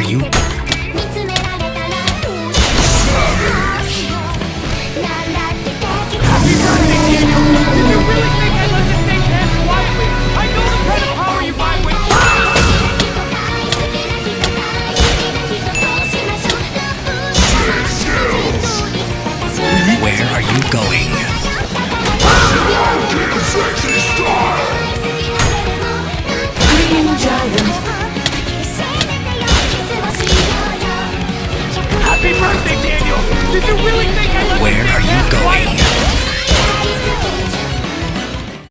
are you? Did you really think I'd let this thing pass quietly? I know the kind of power you buy with. Where are you going?